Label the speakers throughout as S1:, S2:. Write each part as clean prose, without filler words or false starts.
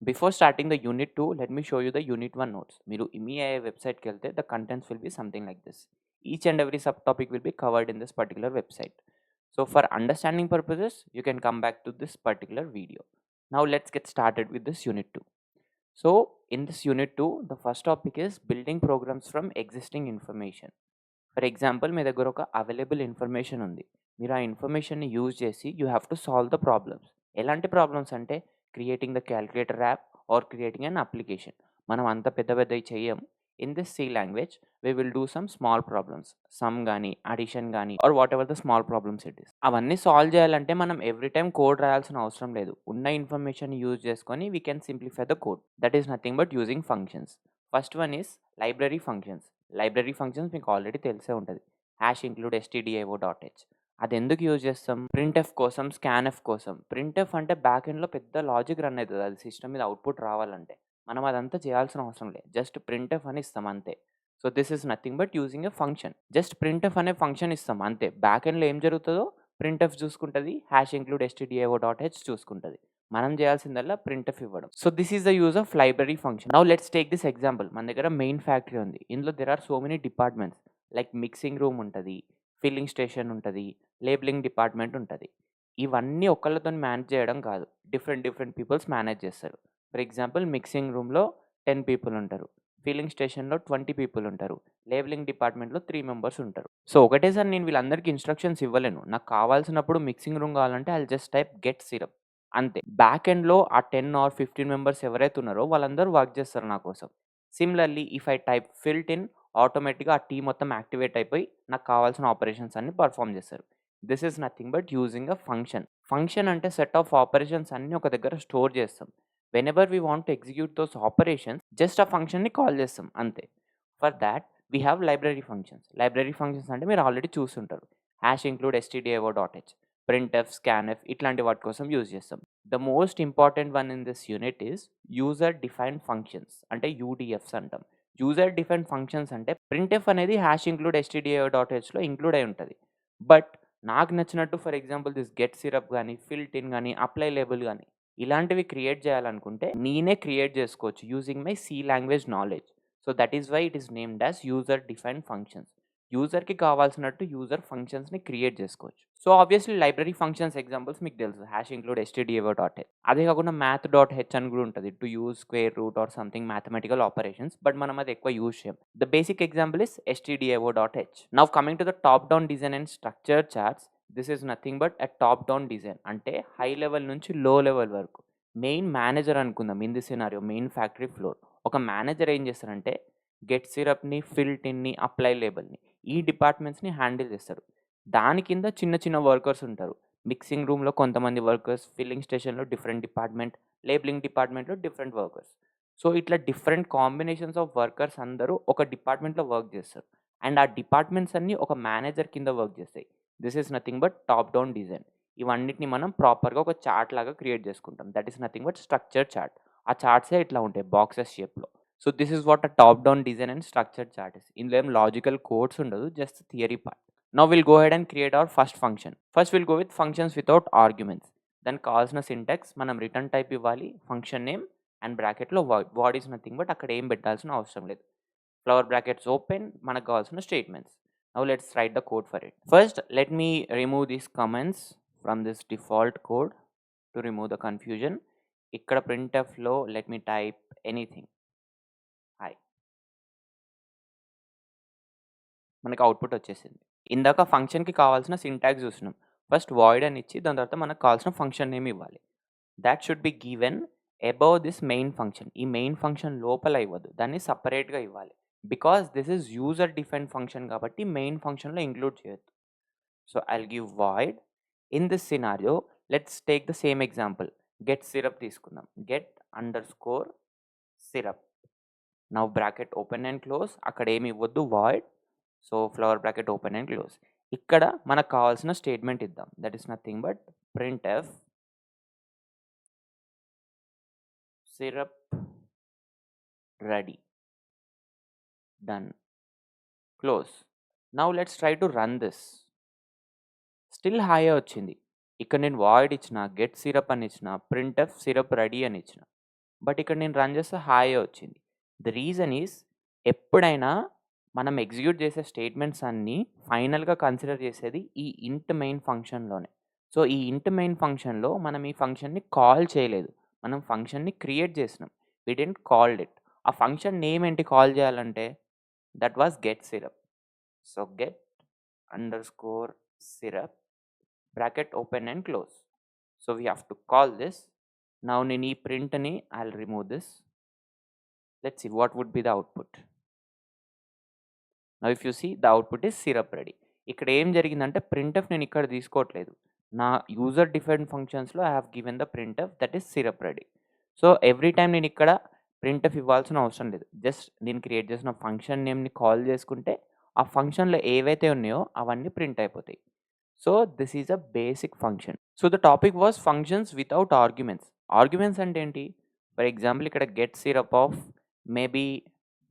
S1: Before starting the unit 2, let me show you the unit 1 notes. మీరు EMEAI website వెళ్తే the contents will be something like this. Each and every subtopic will be covered in this particular website. So for understanding purposes, you can come back to this particular video. Now let's get started with this unit 2. So in this unit 2, the first topic is building programs from existing information. For example మీ దగ్గర ఒక available information ఉంది. మీరు ఆ ఇన్ఫర్మేషన్‌ని use చేసి you have to solve the problems. ఎలాంటి problems అంటే creating the calculator app or creating an application. మనం అంత పెద్ద పెద్దయి చెయ్యం. In this C language we will do some small problems. Sum గాని, అడిషన్ గాని or whatever the small problems it is. అవన్నీ సాల్వ్ చేయాలంటే మనం ఎవ్రీ టైమ్ కోడ్ రాయాల్సిన అవసరం లేదు. ఉన్న ఇన్ఫర్మేషన్‌ని యూజ్ చేసుకొని we can simplify the code. That is nothing but using functions. First one is library functions. Library functions మీకు ఆల్రెడీ తెలిసే ఉంటది. #include stdio.h. అదెందుకు యూజ్ చేస్తాం? ప్రింట్ఎఫ్ కోసం, స్కాన్ఎఫ్ కోసం. ప్రింట్ఎఫ్ అంటే బ్యాక్ ఎండ్‌లో పెద్ద లాజిక్ రన్ అయితది. అది సిస్టమ్ మీద అవుట్‌పుట్ రావాలంటే. మనం అదంతా చేయాల్సిన అవసరం లేదు. జస్ట్ ప్రింట్ఎఫ్ అని ఇస్తాం అంతే. So, this is nothing but using a function. Just printf అనే ఫంక్షన్ ఇస్తాం అంతే. బ్యాక్ ఎండ్‌లో ఏం జరుగుతదో ప్రింట్ఎఫ్ చూసుకుంటది. #include stdio.h చూసుకుంటది. మనం చేయాల్సిందల్లా ప్రింట్ఎఫ్ ఇవ్వడం. So, this is the use of library function. Now let's take this example. మన దగ్గర మెయిన్ ఫ్యాక్టరీ ఉంది. ఇందులో there are so many departments. Like mixing room ఉంటది. ఫిల్లింగ్ స్టేషన్ ఉంటది. లేబులింగ్ డిపార్ట్మెంట్ ఉంటది. ఇవన్నీ ఒకళ్ళతోని మేనేజ్ చేయడం కాదు. డిఫరెంట్ పీపుల్స్ మేనేజ్ చేస్తారు. ఫర్ ఎగ్జాంపుల్ మిక్సింగ్ రూమ్‌లో 10 పీపుల్ ఉంటారు. ఫిల్లింగ్ స్టేషన్‌లో 20 పీపుల్ ఉంటారు. లేబులింగ్ డిపార్ట్మెంట్‌లో 3 మెంబర్స్ ఉంటారు. సో, ఒకటేసారి నేను వీళ్ళందరికీ ఇన్‌స్ట్రక్షన్స్ ఇవ్వలేను. నాకు కావాల్సినప్పుడు మిక్సింగ్ రూమ్ కావాలంటే I will just type get syrup అంతే. బ్యాక్ ఎండ్‌లో ఆ 10 ఆర్ 15 మెంబర్స్ ఎవరైతే ఉన్నారో వాళ్ళందరూ వర్క్ చేస్తారు నా కోసం. Similarly if I type fill tin ఆటోమేటిక్‌గా ఆ టీమ్ మొత్తం యాక్టివేట్ అయిపోయి నాకు కావాల్సిన ఆపరేషన్స్ అన్నీ పెర్ఫార్మ్ చేస్తారు. This is nothing but using a function. Function అంటే సెట్ ఆఫ్ ఆపరేషన్స్ అన్నీ ఒక దగ్గర స్టోర్ చేస్తాం. Whenever we want to execute those operations just ఆ ఫంక్షన్‌ని కాల్ చేస్తాం అంతే. For that we have library functions. Library functions అంటే మీరు ఆల్రెడీ చూసుంటారు. #include stdio.h, printf, scanf ఇట్లాంటి వాటి కోసం యూజ్ చేస్తాం. The most important one in this unit is user defined functions అంటే యూడీఎఫ్స్ అంటాం. యూజర్ డిఫైన్డ్ ఫంక్షన్స్ అంటే ప్రింట్ఎఫ్ అనేది #include stdio.hలో ఇంక్లూడ్ అయి ఉంటది. బట్ నాకు నచ్చినట్టు for example this get syrup గాని, ఫిల్ట్ ఇన్ గాని, అప్లై లేబుల్ గాని ఇలాంటివి క్రియేట్ చేయాలనుకుంటే నేనే క్రియేట్ చేసుకోవచ్చు using my C language knowledge. So, that is why it is named as user defined functions. యూజర్‌కి కావాల్సినట్టు యూజర్ ఫంక్షన్స్‌ని క్రియేట్ చేసుకోవచ్చు. So, obviously library functions examples మీకు తెలుసు. #include stdio.h. అదే కాకుండా math.h అని కూడా ఉంటది. To use square root or something mathematical operations. But మనం అది ఎక్కువ యూజ్ చేయం. The basic example is stdio.h. Now coming to the top down design and structured charts. This is nothing but a top down design. అంటే high level నుంచి లో level వరకు. Main manager అనుకుందాం in this scenario main factory floor. ఒక manager ఏం చేస్తారంటే get సిరప్‌ని, ఫిల్ట్ ఇన్‌ని, apply లేబుల్‌ని ఈ డిపార్ట్మెంట్స్‌ని హ్యాండిల్ చేస్తాడు. దాని కింద చిన్న చిన్న వర్కర్స్ ఉంటారు. మిక్సింగ్ రూమ్‌లో కొంతమంది వర్కర్స్, ఫిల్లింగ్ స్టేషన్‌లో డిఫరెంట్ డిపార్ట్మెంట్, లేబులింగ్ డిపార్ట్మెంట్‌లో డిఫరెంట్ వర్కర్స్. సో, ఇట్లా డిఫరెంట్ కాంబినేషన్స్ ఆఫ్ వర్కర్స్ అందరూ ఒక డిపార్ట్మెంట్‌లో వర్క్ చేస్తారు. అండ్ ఆ డిపార్ట్మెంట్స్ అన్నీ ఒక మేనేజర్ కింద వర్క్ చేస్తాయి. This is nothing but top down design. ఇవన్నిటిని మనం ప్రాపర్‌గా ఒక చార్ట్ లాగా క్రియేట్ చేసుకుంటాం. That is nothing but structured chart. ఆ చార్ట్సే ఇట్లా ఉంటాయి బాక్సెస్ షేప్‌లో. So, this is what a top down design and structured chart is. ఇందులో ఏం లాజికల్ కోడ్స్ ఉండదు. Just theory part. Now will go ahead and create our first function. First will go with functions without arguments. దానికి కావాల్సిన syntax మనం return type ఇవ్వాలి, function name and బ్రాకెట్‌లో void. Void is nothing but అక్కడ ఏం పెట్టాల్సిన అవసరం లేదు. ఫ్లవర్ బ్రాకెట్స్ ఓపెన్ మనకు కావాల్సిన statements. Now let's write the code for it. First let me remove these comments from this default code to remove the confusion. ఇక్కడ ప్రింట్ఎఫ్‌లో let me type anything. Hi. మనకి అవుట్‌పుట్ వచ్చేసింది. ఇందాక ఫంక్షన్‌కి కావాల్సిన syntax చూసినాం. ఫస్ట్ వాయిడ్ అని ఇచ్చి దాని తర్వాత మనకు కావాల్సిన ఫంక్షన్ నేమ్ ఇవ్వాలి. That should be given above this main function. ఈ మెయిన్ ఫంక్షన్ లోపల ఇవ్వద్దు. దాన్ని సెపరేట్‌గా ఇవ్వాలి. Because this is user defined function కాబట్టి మెయిన్ ఫంక్షన్‌లో ఇంక్లూడ్ చేయొద్దు. So, I'll give void. In this scenario let's take the same example. Get syrup తీసుకుందాం. Get underscore syrup. Now bracket open and close. అక్కడ ఏమి ఇవ్వద్దు void. So, flower bracket open and close. ఇక్కడ మనకు కావాల్సిన statement ఇద్దాం. That is nothing but printf syrup ready. Done. Close. Now let's try to run this. Still హాయే వచ్చింది. ఇక్కడ నేను వాయిడ్ ఇచ్చిన, గెట్ సిరప్ అని ఇచ్చిన, ప్రింట్ఎఫ్ సిరప్ రెడీ అని ఇచ్చిన. బట్ ఇక్కడ నేను రన్ చేస్తే హాయే వచ్చింది. ద రీజన్ ఈస్ ఎప్పుడైనా మనం ఎగ్జిక్యూట్ చేసే స్టేట్మెంట్స్ అన్నీ ఫైనల్‌గా కన్సిడర్ చేసేది ఈ ఇంట్ మెయిన్ ఫంక్షన్‌లోనే. సో, ఈ ఇంట్ మెయిన్ ఫంక్షన్‌లో మనం ఈ ఫంక్షన్‌ని కాల్ చేయలేదు. మనం ఫంక్షన్‌ని క్రియేట్ చేసినాం. We didn't called it. ఆ ఫంక్షన్ నేమ్ ఏంటి కాల్ చేయాలంటే? That was get syrup. So, get underscore syrup bracket open and close. So, we have to call this. Now నేను ఈ ప్రింట్‌ని I'll remove this. Let's see what would be the output. Now if you see the output is syrup ready. ఇక్కడ ఏం జరిగిందంటే printf నేను ఇక్కడ తీసుకోవట్లేదు. నా యూజర్ డిఫైన్డ్ ఫంక్షన్స్‌లో I have given the printf that is syrup ready. So, every time నేను ఇక్కడ ప్రింట్ఎఫ్ ఇవ్వాల్సిన అవసరం లేదు. జస్ట్ నేను క్రియేట్ చేసిన ఫంక్షన్ నేమ్‌ని కాల్ చేసుకుంటే ఆ ఫంక్షన్‌లో ఏవైతే ఉన్నాయో అవన్నీ ప్రింట్ అయిపోతాయి. So, this is a basic function. So, the topic was functions without arguments. Arguments అంటే ఏంటి? ఫర్ ఎగ్జాంపుల్ ఇక్కడ get syrup of maybe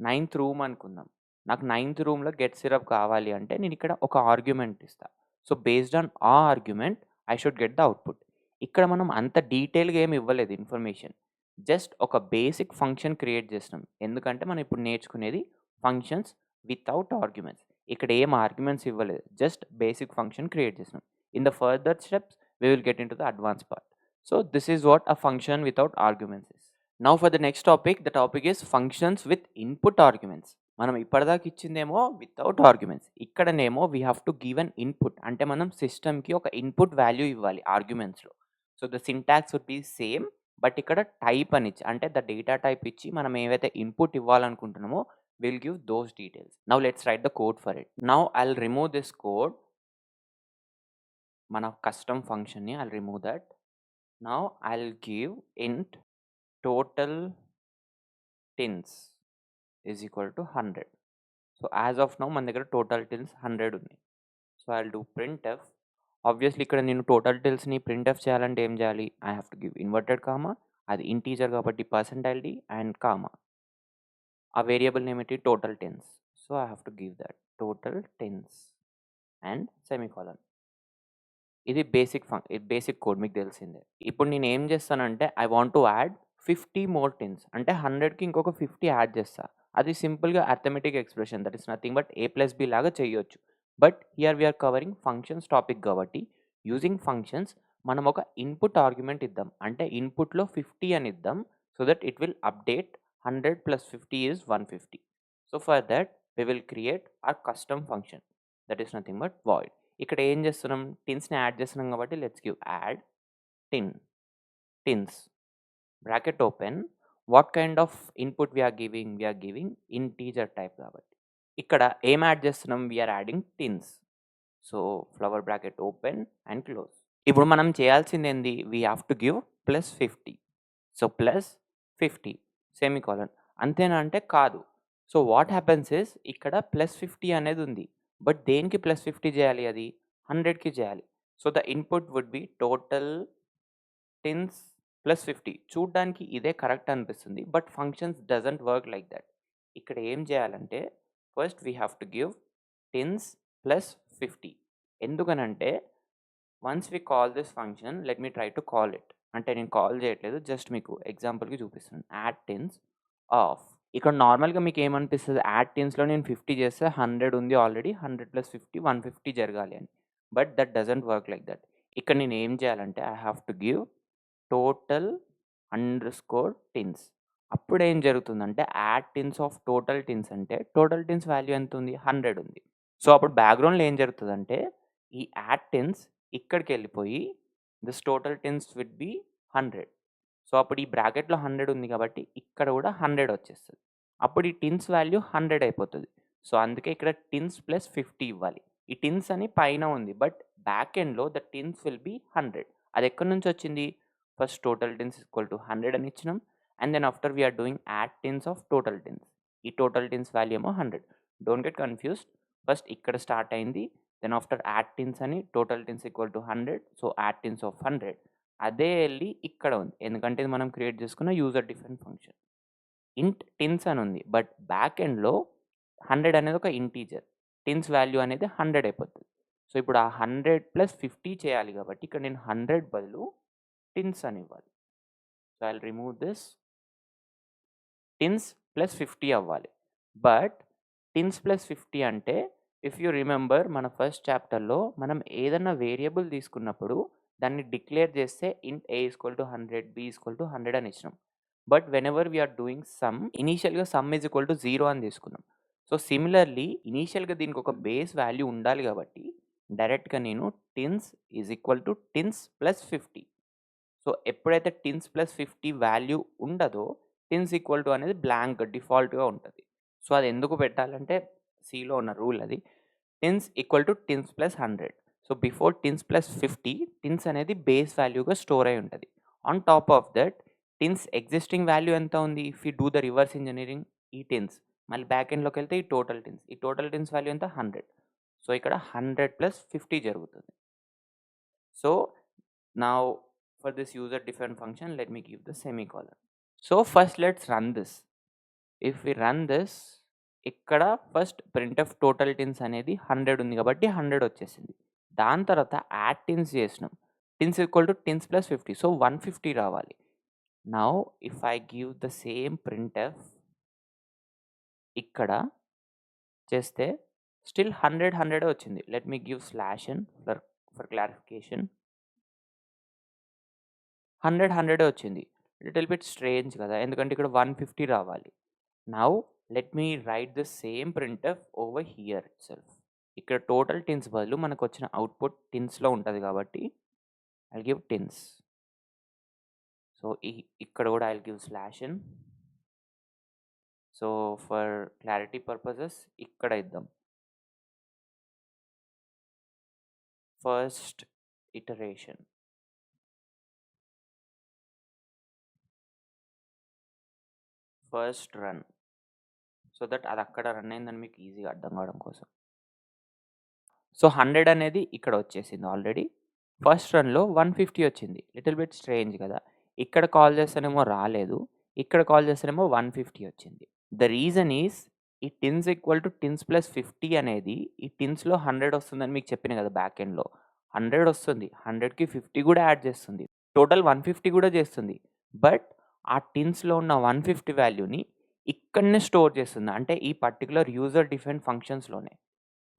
S1: ninth room అనుకుందాం. నాకు నైన్త్ రూమ్‌లో గెట్ సిరప్ కావాలి అంటే నేను ఇక్కడ ఒక ఆర్గ్యుమెంట్ ఇస్తా. సో, బేస్డ్ ఆన్ ఆ argument I should get the output. ఇక్కడ మనం అంత డీటెయిల్‌గా ఏమి ఇవ్వలేదు ఇన్ఫర్మేషన్. జస్ట్ ఒక బేసిక్ ఫంక్షన్ క్రియేట్ చేసినాం. ఎందుకంటే మనం ఇప్పుడు నేర్చుకునేది ఫంక్షన్స్ వితౌట్ ఆర్గ్యుమెంట్స్. ఇక్కడ ఏం ఆర్గ్యుమెంట్స్ ఇవ్వలేదు. జస్ట్ బేసిక్ ఫంక్షన్ క్రియేట్ చేసినాం. In the further steps we will get into the advance part. So, this is what a function without arguments is. Now for the next topic, the topic is functions with input arguments. మనం ఇప్పటిదాకా ఇచ్చిందేమో without arguments. ఇక్కడనేమో we have to give an input. అంటే మనం సిస్టమ్‌కి ఒక input value ఇవ్వాలి ఆర్గ్యుమెంట్స్‌లో. So, the syntax would be same. But ఇక్కడ టైప్ అని ఇచ్చి అంటే ద డేటా టైప్ ఇచ్చి మనం ఏవైతే ఇన్‌పుట్ ఇవ్వాలనుకుంటున్నామో will give those details. Now let's write the code for it. Now I'll remove this code. మన కస్టమ్ ఫంక్షన్‌ని I'll remove that. Now I'll give int total tins is equal to 100. So, as of now మన దగ్గర total tins 100 ఉన్నాయి. So, I'll do printf. Obviously ఇక్కడ నేను total టిల్స్‌ని printf చేయాలంటే ఏం చేయాలి? I have to give inverted comma, అది ఇంటీజర్ కాబట్టి %ld అండ్ కామా. ఆ వేరియబుల్ నేమ్ ఏంటి? Total tense. So, I have to give that total tins and semicolon. ఇది బేసిక్ కోడ్ మీకు తెలిసిందే. ఇప్పుడు నేను ఏం చేస్తానంటే I want to add 50 more tins. అంటే 100కి ఇంకొక 50 యాడ్ చేస్తా. అది సింపుల్‌గా arithmetic expression that is nothing but a+b లాగా చేయొచ్చు. But here we are covering functions topic కాబట్టి యూజింగ్ ఫంక్షన్స్ మనం ఒక ఇన్‌పుట్ ఆర్గ్యుమెంట్ ఇద్దాం. అంటే ఇన్‌పుట్‌లో 50 అని ఇద్దాం. So that it will update 100 + 50 is 150. So for that we will create our custom function that is nothing but void. ఇక్కడ ఏం చేస్తున్నాం? టిన్స్‌ని యాడ్ చేస్తున్నాం కాబట్టి let's give add ten tens bracket open. What kind of input we are giving? We are giving integer type కాబట్టి. ఇక్కడ ఏం add చేస్తున్నాం? We are adding tens. So, flower bracket open and close. ఇప్పుడు మనం చేయాల్సిందేంది? We have to give +50. So, +50 semicolon. అంతేనా అంటే కాదు. సో, వాట్ హ్యాపెన్స్ ఈస్ ఇక్కడ +50 అనేది ఉంది. బట్ దేనికి +50 చేయాలి అది? 100కి చేయాలి. So, the input would be total tens +50. చూడ్డానికి ఇదే కరెక్ట్ అనిపిస్తుంది. But functions doesn't work like that. ఇక్కడ ఏం చేయాలంటే first we have to give tens +50. ఎందుకనంటే once we call this function let me try to call it. అంటే నేను call చేయట్లేదు. జస్ట్ మీకు ఎగ్జాంపుల్‌కి చూపిస్తున్నాను. Add tins of. ఇక్కడ నార్మల్‌గా మీకేమనిపిస్తది? యాడ్ టిన్స్‌లో నేను 50 చేస్తే 100 ఉంది ఆల్రెడీ. 100 + 50 150 జరగాలి అని. But that doesn't work like that. ఇక్కడ నేను ఏం చేయాలంటే I have to give total underscore tins. అప్పుడేం జరుగుతుందంటే add tins of total tins అంటే టోటల్ టిన్స్ వాల్యూ ఎంతుంది? 100 ఉంది. సో, అప్పుడు బ్యాక్‌గ్రౌండ్‌లో ఏం జరుగుతదంటే ఈ యాడ్ టిన్స్ ఇక్కడికెళ్ళిపోయి this total tins will be 100. So, అప్పుడు ఈ బ్రాకెట్‌లో 100 ఉంది కాబట్టి ఇక్కడ కూడా 100 వచ్చేస్తది. అప్పుడు ఈ టిన్స్ వాల్యూ 100 అయిపోతది. సో, అందుకే ఇక్కడ టిన్స్ +50 ఇవ్వాలి. ఈ టిన్స్ అని పైన ఉంది. బట్ బ్యాక్ ఎండ్‌లో ద టిన్స్ విల్ బి 100. అది ఎక్కడి నుంచి వచ్చింది? First total tens equal to 100 అని ఇచ్చినాం. And then after we are doing add tins of total tens. ఈ టోటల్ టిన్స్ వాల్యూ ఏమో 100. Don't get confused. ఫస్ట్ ఇక్కడ స్టార్ట్ అయింది. దెన్ ఆఫ్టర్ యాడ్ టిన్స్ అని total tens equal to 100. So, add tins of 100. అదే ఎళ్లి ఇక్కడ ఉంది. ఎందుకంటే ఇది మనం క్రియేట్ చేసుకున్న యూజర్ డిఫైన్డ్ ఫంక్షన్. ఇంట్ టిన్స్ అని ఉంది. బట్ బ్యాక్ ఎండ్‌లో 100 అనేది ఒక ఇంటీజర్. టిన్స్ వాల్యూ అనేది 100 అయిపోతది. సో, ఇప్పుడు ఆ 100 + 50 చేయాలి కాబట్టి ఇక్కడ నేను 100 బదులు టిన్స్ అని ఇవ్వాలి. So, I will remove this. tens plus 50 అవ్వాలి. బట్ tens plus 50 అంటే ఇఫ్ యూ రిమెంబర్ మన ఫస్ట్ చాప్టర్‌లో మనం ఏదన్నా వేరియబుల్ తీసుకున్నప్పుడు దాన్ని డిక్లేర్ చేస్తే int a equal to 100, b equal to 100 అని ఇచ్చినాం. But whenever we are doing sum ఇనీషియల్‌గా సమ్ ఈజ్ ఈక్వల్ టు 0 అని తీసుకున్నాం. సో సిమిలర్‌లీ ఇనీషియల్‌గా దీనికి ఒక బేస్ వాల్యూ ఉండాలి కాబట్టి డైరెక్ట్‌గా నేను tens is equal to tens plus 50. So ఎప్పుడైతే tens plus 50 వాల్యూ ఉండదో tens ఈక్వల్ టు అనేది బ్లాంక్ డిఫాల్ట్‌గా ఉంటది. సో అది ఎందుకు పెట్టాలంటే సిలో ఉన్న రూల్ అది. tens equal to tens plus 100. So before tens plus 50 tens అనేది బేస్ వాల్యూగా స్టోర్ అయి ఉంటది. On top of that tens existing value ఎంత ఉంది? If you do the reverse engineering ఈ tens మళ్ళీ బ్యాక్ ఎండ్‌లోకెళ్తే ఈ టోటల్ tens. ఈ టోటల్ tens వాల్యూ ఎంత? 100. సో ఇక్కడ 100 plus 50 జరుగుతుంది. So now for this user defined function, let me give the semicolon. So first let's run this. If we run this, ఇక్కడ first printf total tens అనేది 100 ఉంది కాబట్టి 100 వచ్చేసింది. దాని తర్వాత యాడ్ tens చేసినాం. tens equal to tens plus 50. So 150 రావాలి. Now if I give the same printf ఇక్కడ చేస్తే స్టిల్ 100 వచ్చింది. Let me give slash n for clarification. 100 వచ్చింది. లిటిల్ బిట్ స్ట్రేంజ్ కదా! ఎందుకంటే ఇక్కడ 150 రావాలి. Now let me right the same printf over here itself. ఇక్కడ టోటల్ టిన్స్ బదులు మనకొచ్చిన అవుట్‌పుట్ టిన్స్‌లో ఉంటది కాబట్టి ఐల్ గివ్ టిన్స్. సో ఇక్కడ కూడా I'll give slash in. So for clarity purposes ఇక్కడ ఇద్దాం. First iteration. First run. So that అది అక్కడ రన్ అయిందని మీకు ఈజీగా అర్థం కావడం కోసం. సో 100 అనేది ఇక్కడ వచ్చేసింది ఆల్రెడీ. ఫస్ట్ రన్‌లో 150 వచ్చింది. లిటిల్ బిట్ స్ట్రేంజ్ కదా! ఇక్కడ కాల్ చేస్తేనేమో రాలేదు. ఇక్కడ కాల్ చేస్తేనేమో 150 వచ్చింది. ద రీజన్ ఈస్ ఈ tens equal to tens plus 50 అనేది ఈ tensలో 100 వస్తుందని మీకు చెప్పిన కదా! బ్యాక్ ఎండ్‌లో. 100 వస్తుంది. 100కి 50 కూడా యాడ్ చేస్తుంది. టోటల్ 150 కూడా చేస్తుంది. బట్ ఆ tensలో ఉన్న 150 వాల్యూని ఇక్కడనే స్టోర్ చేస్తుంది. అంటే ఈ పర్టిక్యులర్ యూజర్ డిఫైన్డ్ ఫంక్షన్స్‌లోనే.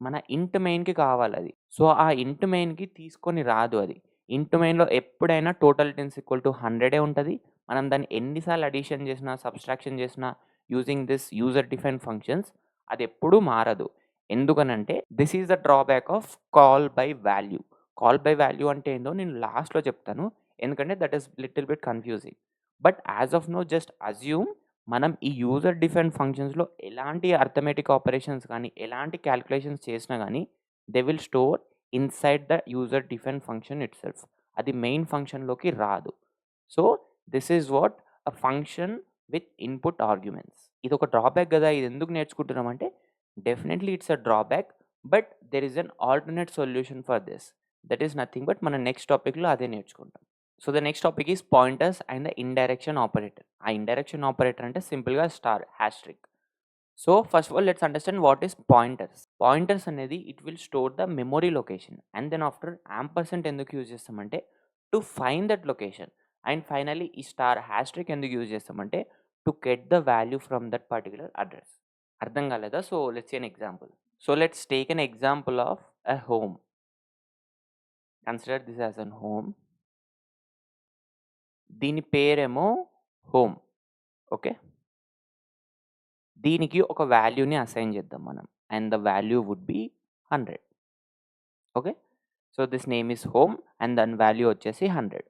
S1: మన ఇంట్ మెయిన్‌కి కావాలది. సో, ఆ ఇంట్ మెయిన్‌కి తీసుకొని రాదు అది. ఇంట్ మెయిన్‌లో ఎప్పుడైనా టోటల్ టెన్స్ ఈక్వల్ టు 100 ఉంటది. మనం దాన్ని ఎన్ని సార్లు అడిషన్ చేసినా, సబ్‌స్ట్రాక్షన్ చేసినా using this user defined functions అదెప్పుడూ మారదు. ఎందుకనంటే this is the drawback of call by value. Call by value అంటే ఏందో నేను లాస్ట్‌లో చెప్తాను. ఎందుకంటే that is little bit confusing. But as of now just assume మనం ఈ యూజర్ డిఫైన్డ్ ఫంక్షన్స్‌లో ఎలాంటి అర్థమెటిక్ ఆపరేషన్స్ గానీ, ఎలాంటి కాలిక్యులేషన్స్ చేసినా గానీ, they will store inside the user defined function itself. అది మెయిన్ ఫంక్షన్‌లోకి రాదు. So, this is what a function with input arguments. ఇదొక డ్రాబ్యాక్ గదా! ఇదెందుకు నేర్చుకుంటున్నామంటే, definitely it's a drawback. But there is an alternate solution for this. That is nothing but మన next టాపిక్‌లో అదే నేర్చుకుంటాం. So the next topic is pointers and the indirection operator. ఆ indirection operator అంటే సింపుల్‌గా star, asterisk. So first of all let's understand what is pointers. Pointers అనేది it will store the memory location and then after ampersand ఎందుకు use చేస్తామంటే to find that location. And finally ఈ star, asterisk ఎందుకు use చేస్తామంటే to get the value from that particular address. అర్థం కాలేదా? So let's see an example. So let's take an example of a home. Consider this as an home. దీని పేరేమో home. Okay. దీనికి ఒక వాల్యూని assign చేద్దాం మనం. And the value would be 100. Okay. So this name is home and దాని value వచ్చేసి 100.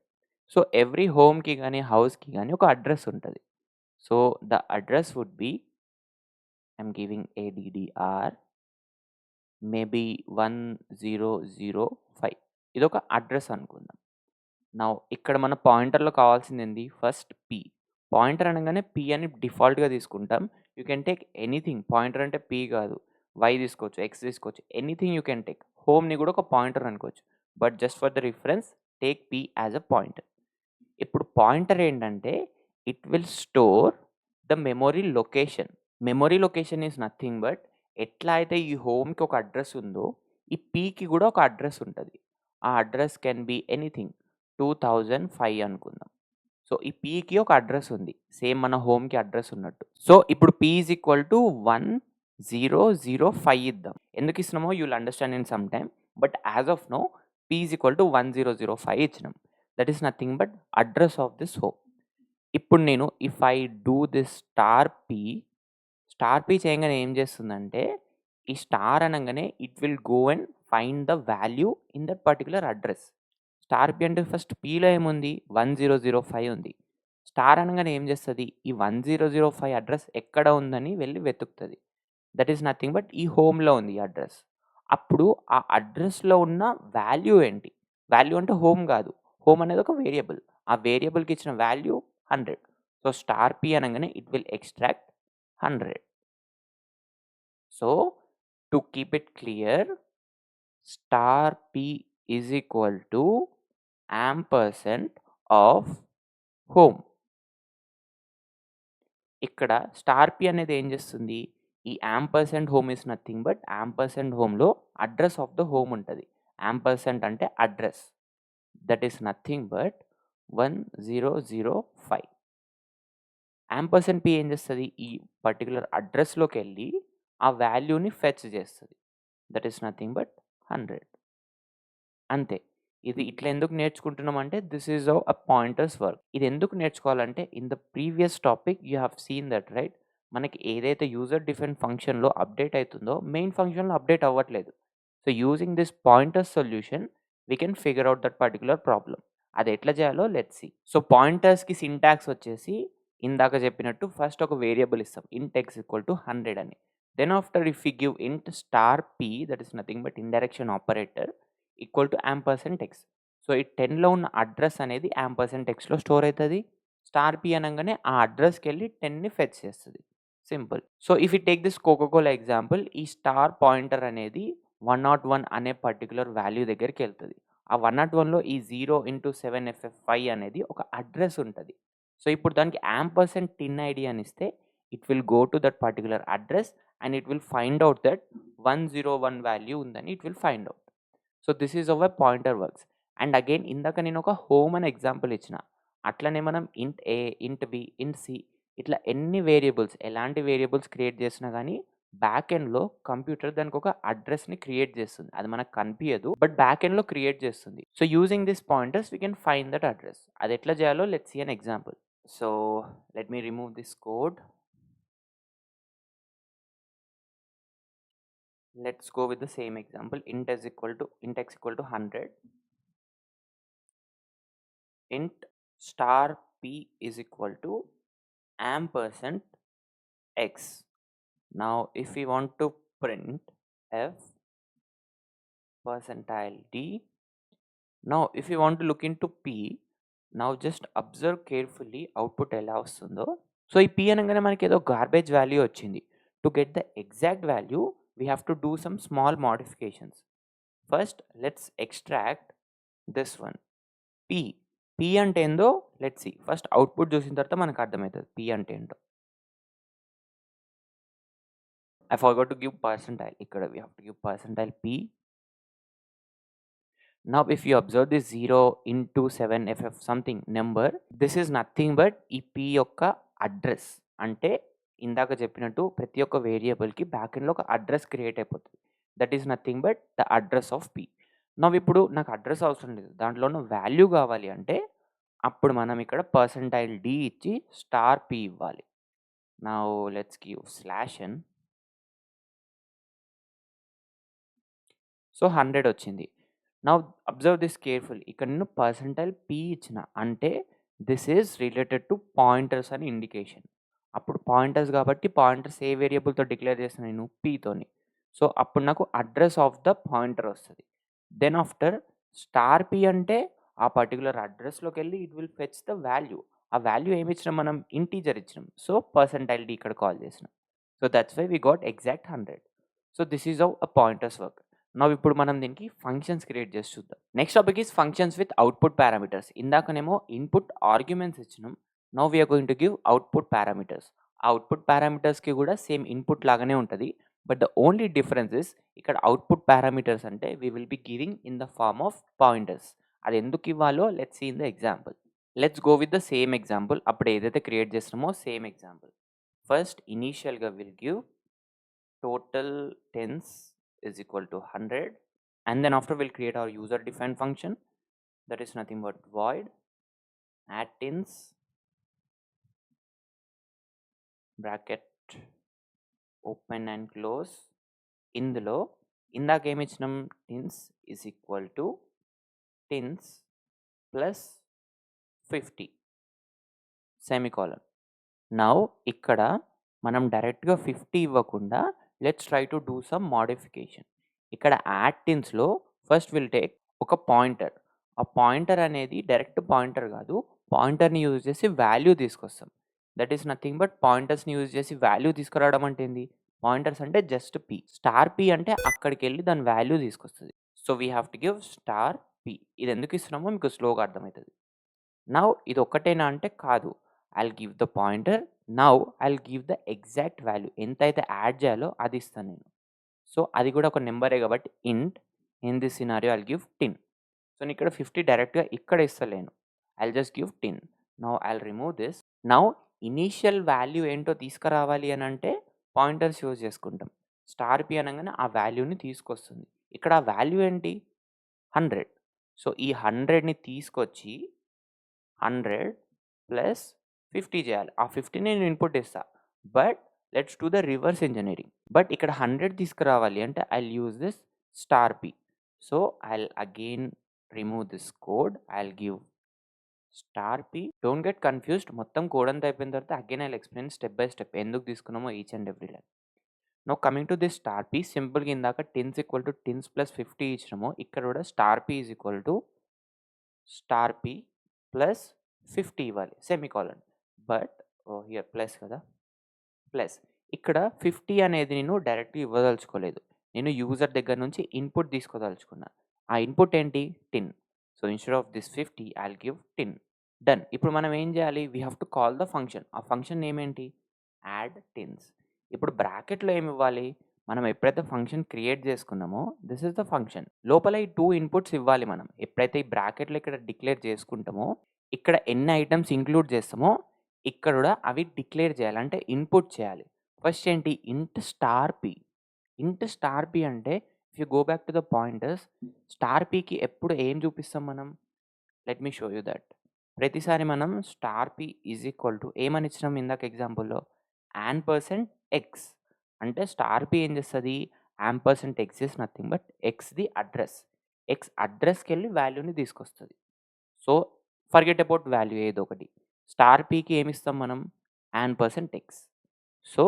S1: So every హోమ్‌కి గానీ, హౌస్‌కి గానీ ఒక అడ్రస్ ఉంటది. So the address would be I'm giving ADDR maybe 1005. ఇదొక అడ్రస్ అనుకుందాం. నౌ ఇక్కడ మన పాయింటర్‌లో కావాల్సిందేంది? First P. పాయింటర్ అనంగానే పి అని డిఫాల్ట్‌గా తీసుకుంటాం. You can take anything. Pointer అంటే పి కాదు. వై తీసుకోవచ్చు, ఎక్స్ తీసుకోవచ్చు. Anything you can take. హోమ్‌ని కూడా ఒక పాయింటర్ అనుకోవచ్చు. But just for the reference take P as a pointer. ఇప్పుడు పాయింటర్ ఏంటంటే it will store the memory location. Memory location is nothing but ఎట్లా అయితే ఈ హోమ్‌కి ఒక అడ్రస్ ఉందో, ఈ పికి కూడా ఒక అడ్రస్ ఉంటది. ఆ అడ్రస్ కెన్ బి ఎనీథింగ్. 2005 అనుకుందాం. సో ఈ పీకి ఒక అడ్రస్ ఉంది, సేమ్ మన హోమ్కి అడ్రస్ ఉన్నట్టు. సో ఇప్పుడు పీ ఈజ్ ఈక్వల్ టు 1005 ఇద్దాం. ఎందుకు ఇస్తున్నామో you will understand in some time, but as of now P is equal to 1005 ఇచ్చినాం. That is nothing but address of this home. ఇప్పుడు నేను if I do this star P చేయగానే ఏం చేస్తుందంటే, ఈ స్టార్ అనగానే it will go and find the value in that particular address. Star P అంటే first పీలో ఏముంది, 1005 ఉంది. స్టార్ అనగానే ఏం చేస్తుంది, ఈ 1005 అడ్రస్ ఎక్కడ ఉందని వెళ్ళి వెతుకుతుంది. దట్ ఈస్ నథింగ్ బట్ ఈ హోమ్లో ఉంది ఈ అడ్రస్. అప్పుడు ఆ అడ్రస్లో ఉన్న వాల్యూ ఏంటి, వాల్యూ అంటే హోమ్ కాదు, హోమ్ అనేది ఒక వేరియబుల్. ఆ వేరియబుల్కి ఇచ్చిన వాల్యూ 100. సో స్టార్ పీ అనగానే it will extract 100. So to keep it clear, star P is equal to ampersand of home. ఇక్కడ స్టార్ పీ అనేది ఏం చేస్తుంది, ఈ ampersand home is nothing but ampersand హోమ్లో అడ్రస్ ఆఫ్ ద హోమ్ ఉంటుంది. Ampersand అంటే address, that is nothing but 1005. Ampersand P ఏం చేస్తుంది, ఈ పర్టికులర్ అడ్రస్లోకి వెళ్ళి ఆ వాల్యూని ఫెచ్ చేస్తుంది. That is nothing but 100. అంతే. ఇది ఇట్లా ఎందుకు నేర్చుకుంటున్నాం అంటే, this is how uh pointers work. ఇది ఎందుకు నేర్చుకోవాలంటే, in the previous topic you have seen that right. మనకి ఏదైతే యూజర్ డిఫైన్ ఫంక్షన్లో అప్డేట్ అవుతుందో మెయిన్ ఫంక్షన్లో అప్డేట్ అవ్వట్లేదు. So using this pointers solution we can figure out that particular problem. అది ఎట్లా చేయాలో లెట్స్ సీ. సో పాయింటర్స్కి సింటాక్స్ వచ్చేసి ఇందాక చెప్పినట్టు ఫస్ట్ ఒక వేరియబుల్ ఇస్తాం, ఇంట్ ఎక్స్ ఈక్వల్ టు 100 అని. Then after if you give int star P, that is nothing but indirection operator equal to ampersand X. So ఈ 10లో ఉన్న అడ్రస్ అనేది యాంపర్సెంట్ ఎక్స్లో స్టోర్ అవుతుంది. స్టార్ పీ అనగానే ఆ అడ్రస్కి వెళ్ళి 10ని ఫెచ్ చేస్తుంది. Simple. So if you take this Coca Cola example, ఈ స్టార్ పాయింటర్ అనేది 101 అనే పర్టికులర్ వాల్యూ దగ్గరికి వెళ్తుంది. ఆ 101లో ఈ 0x7ff5 అనేది ఒక అడ్రస్ ఉంటుంది. సో ఇప్పుడు దానికి యాంపర్సెంట్ టిన్ ఐడి అని ఇస్తే it will go to that particular address and it will find out that 101 value ఉందని it will find out. So this is our pointer works. And again ఇందాక నేను ఒక హోమ్ అనే ఎగ్జాంపుల్ ఇచ్చిన. అట్లనే మనం ఇంట్ ఏ, ఇంట్ బి, ఇంట్ సి ఇట్లా ఎన్ని వేరియబుల్స్, ఎలాంటి వేరియబుల్స్ క్రియేట్ చేసినా కానీ బ్యాక్ ఎండ్లో కంప్యూటర్ దానికి ఒక అడ్రస్ని క్రియేట్ చేస్తుంది. అది మనకు కనిపించదు బట్ బ్యాక్ ఎండ్లో క్రియేట్ చేస్తుంది. So using this pointers we can find that address. అది ఎట్లా చేయాలో let's see an example. So let me remove this code. Let's go with the same example. Int x equal to 100. Int star p is equal to ampersand x. Now if we want to print f percentile d, now if you want to look into p, now just observe carefully output ఎలా వస్తుందో. So ఈ p అనగానే మనకి ఏదో garbage value వచ్చింది. To get the exact value we have to do some small modifications. First let's extract this one, p. p అంటే ఏందో let's see. First output చూసిన తర్వాత మనకు అర్థమవుతుంది p అంటే ఏంటో. I forgot to give percentile. ఇక్కడ we have to give percentile p. Now if you observe this 0 into 7ff something number, this is nothing but ఈ p యొక్క అడ్రస్. అంటే ఇందాక చెప్పినట్టు ప్రతి ఒక్క వేరియబుల్కి బ్యాక్ ఎండ్లో ఒక అడ్రస్ క్రియేట్ అయిపోతుంది. That is nothing but the address of p. Now ఇప్పుడు నాకు అడ్రస్ అవసరం లేదు, దాంట్లో ఉన్న వాల్యూ కావాలి అంటే అప్పుడు మనం ఇక్కడ పర్సెంటైల్ d ఇచ్చి స్టార్ p ఇవ్వాలి. Now let's give /n. So 100 వచ్చింది. Now observe this careful. ఇక్కడ నేను పర్సెంటైల్ p ఇచ్చిన అంటే this is related to pointers అని ఇండికేషన్. అప్పుడు పాయింటర్స్ కాబట్టి పాయింటర్స్ ఏ వేరియబుల్తో డిక్లేర్ చేసిన నేను pతోని. సో అప్పుడు నాకు అడ్రస్ ఆఫ్ ద పాయింటర్ వస్తుంది. దెన్ ఆఫ్టర్ స్టార్ p అంటే ఆ పర్టికులర్ అడ్రస్లోకి వెళ్ళి it will fetch the value. ఆ వాల్యూ ఏమి ఇచ్చినాం మనం, ఇంటీజర్ ఇచ్చినాం. సో పర్సెంటైల్ d ఇక్కడ కాల్ చేసినాం. So that's why we got exact 100. So this is how uh pointers work. Now ఇప్పుడు మనం దీనికి ఫంక్షన్స్ క్రియేట్ చేసి చూద్దాం. Next topic is functions with output parameters. ఇందాకనేమో ఇన్పుట్ ఆర్గ్యుమెంట్స్ ఇచ్చినాం. Now we're going to give output parameters. ఆ output పారామీటర్స్కి కూడా సేమ్ ఇన్పుట్ లాగానే ఉంటుంది. But the only difference is ఇక్కడ అవుట్పుట్ పారామీటర్స్ అంటే we will be giving in the form of pointers. అది ఎందుకు ఇవ్వాలో let's see in the example. Let's go with the same example. అప్పుడు ఏదైతే క్రియేట్ చేస్తున్నామో సేమ్ ఎగ్జాంపుల్. ఫస్ట్ ఇనీషియల్‌గా will give total tens is equal to 100, and then after we'll create our user defined function that is nothing but void add tens bracket open and close. ఇందులో ఇందాక ఏమి ఇచ్చినాం, tens is equal to tens plus 50 semicolon. Now ఇక్కడ మనం డైరెక్ట్గా 50 ఇవ్వకుండా let's try to do some modification. ఇక్కడ add టిన్స్లో ఫస్ట్ విల్ టేక్ ఒక పాయింటర్. ఆ పాయింటర్ అనేది డైరెక్ట్ పాయింటర్ కాదు, పాయింటర్ని యూజ్ చేసి వాల్యూ తీసుకొస్తాం. దట్ ఈస్ నథింగ్ బట్ పాయింటర్స్ని యూజ్ చేసి వాల్యూ తీసుకురావడం అంటే ఏంది, పాయింటర్స్ అంటే జస్ట్ పి. స్టార్ పి అంటే అక్కడికి వెళ్ళి దాని వాల్యూ తీసుకొస్తుంది. So we have to give star P. ఇది ఎందుకు ఇస్తున్నామో మీకు స్లోగా అర్థమవుతుంది. నౌ ఇది ఒక్కటేనా అంటే కాదు. I'll give the pointer. Now I'll give the exact value ఎంతైతే యాడ్ చేయాలో అది ఇస్తాను నేను. సో అది కూడా ఒక నెంబరే కాబట్టి int in this scenario I'll give 10. So నేను ఇక్కడ 50 డైరెక్ట్గా ఇక్కడ ఇస్తలేను, I'll just give 10. Now I'll remove this. Now initial value ఏంటో తీసుకురావాలి అని అంటే పాయింటర్స్ యూజ్ చేసుకుంటాం. స్టార్ పి అనగానే ఆ వాల్యూని తీసుకొస్తుంది. ఇక్కడ ఆ వాల్యూ ఏంటి, 100. సో ఈ 100ని తీసుకొచ్చి 100 ప్లస్ 50 చేయాలి. ఆ 50ని నేను ఇన్పుట్ ఇస్తా. But let's do the reverse engineering. But ఇక్కడ 100 తీసుకురావాలి అంటే I'll use this star P. So I'll again remove this code. I'll give star P. Don't get confused. మొత్తం కోడ్ అంతా అయిపోయిన తర్వాత again I'll explain step by step ఎందుకు తీసుకున్నామో each and every line. Now coming to this star P, సింపుల్గా ఇందాక tens equal to tens plus 50 ఇచ్చినామో ఇక్కడ కూడా star P is equal to star P plus 50 ఇవ్వాలి సెమికాలన్. బట్ హియర్ ప్లస్ కదా, plus ఇక్కడ 50 అనేది నేను డైరెక్ట్గా ఇవ్వదలుచుకోలేదు, నేను యూజర్ దగ్గర నుంచి ఇన్పుట్ తీసుకోదలుచుకున్నా. ఆ ఇన్పుట్ ఏంటి, 10. So instead of this 50 I'll give 10. Done. ఇప్పుడు మనం ఏం చేయాలి, we have to call the function. ఆ ఫంక్షన్ నేమ్ ఏంటి, యాడ్ టెన్స్. ఇప్పుడు బ్రాకెట్లో ఏమి ఇవ్వాలి, మనం ఎప్పుడైతే ఫంక్షన్ క్రియేట్ చేసుకున్నామో దిస్ ఇస్ ద ఫంక్షన్. లోపల ఈ 2 ఇన్పుట్స్ ఇవ్వాలి మనం. ఎప్పుడైతే ఈ బ్రాకెట్లో ఇక్కడ డిక్లేర్ చేసుకుంటామో ఇక్కడ ఎన్ని ఐటమ్స్ ఇంక్లూడ్ చేస్తామో ఇక్కడ కూడా అవి డిక్లేర్ చేయాలి, అంటే ఇన్పుట్ చేయాలి. ఫస్ట్ ఏంటి, int star P. Int star P అంటే if you go back to the pointers, star పికి ఎప్పుడు ఏం చూపిస్తాం మనం, let me show you that. ప్రతిసారి మనం star P is equal to ఏమని ఇచ్చినాం ఇందాక ఎగ్జాంపుల్లో, యాంపర్సెంట్ ఎక్స్. అంటే స్టార్ పి ఏం చేస్తుంది, ampersand X is nothing but X the address. X అడ్రస్కి వెళ్ళి వాల్యూని తీసుకొస్తుంది. సో ఫర్గెట్ అబౌట్ వాల్యూ ఏదో ఒకటి. స్టార్ పీకి ఏమిస్తాం మనం, యాంపర్సెంట్ ఎక్స్. సో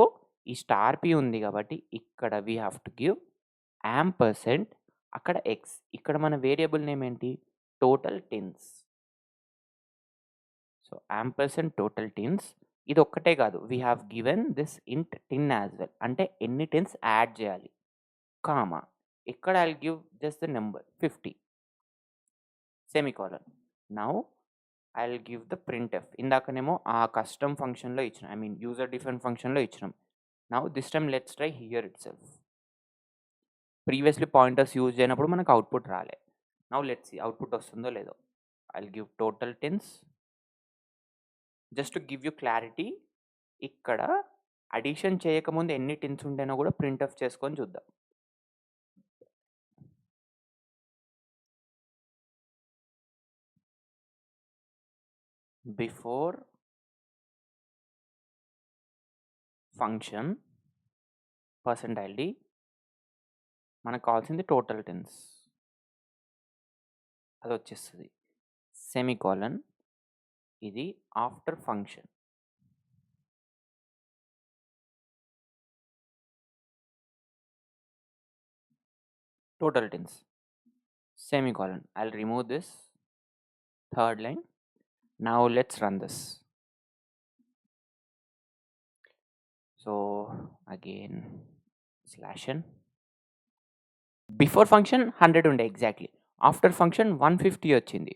S1: ఈ స్టార్ పి ఉంది కాబట్టి ఇక్కడ we have to give ampersand అక్కడ ఎక్స్. ఇక్కడ మన వేరియబుల్ నేమ్ ఏంటి, total tense. So ampersand total tens. ఇది ఒక్కటే కాదు, వీ హ్యావ్ గివెన్ దిస్ ఇంట్ 10 యాజ్ వెల్. అంటే ఎన్ని టెన్స్ యాడ్ చేయాలి, కామా ఇక్కడ I'll give just the number 50 semicolon. Now I'll give the printf. ఇందాకనేమో ఆ కస్టమ్ ఫంక్షన్లో ఇచ్చినాం, ఐ మీన్ యూజర్ డిఫరెంట్ ఫంక్షన్లో ఇచ్చినాం. Now this time let's try here it self. Previously pointers use చేయనప్పుడు మనకు అవుట్పుట్ రాలే. నౌ లెట్స్ సీ అవుట్పుట్ వస్తుందో లేదో. I'll give total tens. Just to give you clarity, ఇక్కడ అడిషన్ చేయకముందు ఎన్ని టెన్స్ ఉండేనో కూడా ప్రింట్ఎఫ్ చేసుకొని చూద్దాం. బిఫోర్ ఫంక్షన్ %id మనకు కావాల్సింది టోటల్ టెన్స్, అది వచ్చేస్తుంది. సెమికాలన్ ఇది after function. Total tens semicolon. I'll remove this third line. Now let's run this. So again /n. Before function 100 ఉండే ఎగ్జాక్ట్లీ, ఆఫ్టర్ ఫంక్షన్ 150 వచ్చింది.